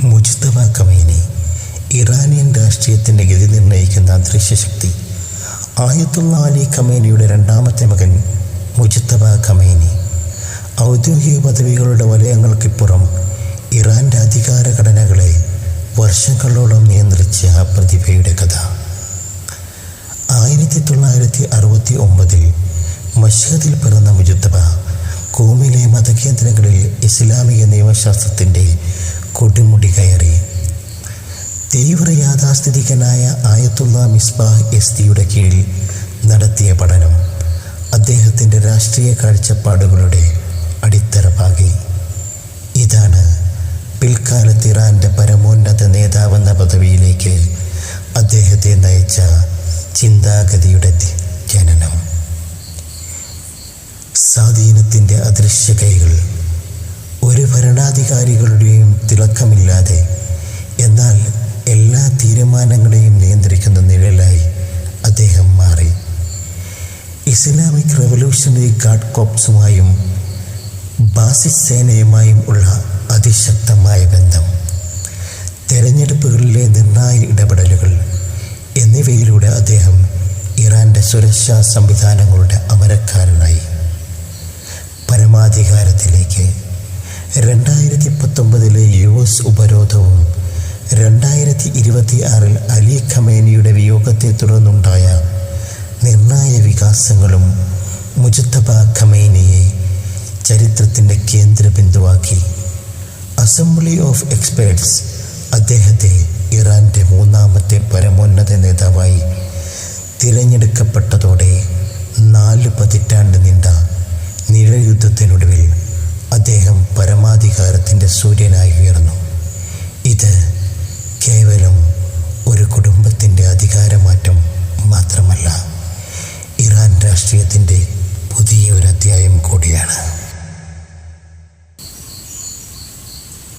Mojtaba ഖമീനി Iranian രാഷ്ട്രീയത്തിൻ്റെ ഗതി നിർണ്ണയിക്കുന്ന അദൃശ്യശക്തി. ആയത്തുള്ള അലി ഖമീനിയുടെ രണ്ടാമത്തെ മകൻ മുജ്തബ ഖമീനി ഔദ്യോഗിക പദവികളുടെ വലയങ്ങൾക്കിപ്പുറം ഇറാൻ്റെ അധികാര ഘടനകളെ വർഷങ്ങളോളം നിയന്ത്രിച്ച ആ പ്രതിഭയുടെ കഥ. 1969 മഷ്ഹദിൽ പിറന്ന മുജ്തബ ഖോമിലെ മതകേന്ദ്രങ്ങളിൽ ഇസ്ലാമിക നിയമശാസ്ത്രത്തിൻ്റെ കൊടുമുടി കയറി. തീവ്ര യാഥാസ്ഥിതികനായ ആയത്തുള്ള മിസ്ബാഹ് യസ്തിയുടെ കീഴിൽ നടത്തിയ പഠനം അദ്ദേഹത്തിൻ്റെ രാഷ്ട്രീയ കാഴ്ചപ്പാടുകളുടെ അടിത്തറ പാകി. ഇതാണ് പിൽക്കാലത്ത് ഇറാൻ്റെ പരമോന്നത നേതാവെന്ന പദവിയിലേക്ക് അദ്ദേഹത്തെ നയിച്ച ചിന്താഗതിയുടെ ജനനം. സ്വാധീനത്തിൻ്റെ അദൃശ്യ കൈകൾ. ഒരു ഭരണാധികാരികളുടെയും തിളക്കമില്ലാതെ എന്നാൽ എല്ലാ തീരുമാനങ്ങളെയും നിയന്ത്രിക്കുന്ന നിഴലായി അദ്ദേഹം മാറി. ഇസ്ലാമിക് റവല്യൂഷണറി ഗാർഡ് കോപ്സുമായും ബാസിസ് സേനയുമായും ഉള്ള അതിശക്തമായ ബന്ധം, തെരഞ്ഞെടുപ്പുകളിലെ നിർണായക ഇടപെടലുകൾ എന്നിവയിലൂടെ അദ്ദേഹം ഇറാൻ്റെ സുരക്ഷാ സംവിധാനങ്ങളുടെ അമരക്കാരനായി. പരമാധികാരത്തിലേക്ക്. 2019 US ഉപരോധവും 2026 അലി ഖമേനിയുടെ വിയോഗത്തെ തുടർന്നുണ്ടായ നിർണായക വികാസങ്ങളും മുജ്തബ ഖമേനിയെ ചരിത്രത്തിൻ്റെ കേന്ദ്രബിന്ദുവാക്കി. അസംബ്ലി ഓഫ് എക്സ്പേർട്സ് അദ്ദേഹത്തെ ഇറാൻ്റെ മൂന്നാമത്തെ പരമോന്നത നേതാവായി തിരഞ്ഞെടുക്കപ്പെട്ടതോടെ 4 പതിറ്റാണ്ട് നീണ്ട നിഴൽയുദ്ധത്തിനൊടുവിൽ അദ്ദേഹം പരമാധികാരത്തിൻ്റെ സൂര്യനായി ഉയർന്നു. ഇത്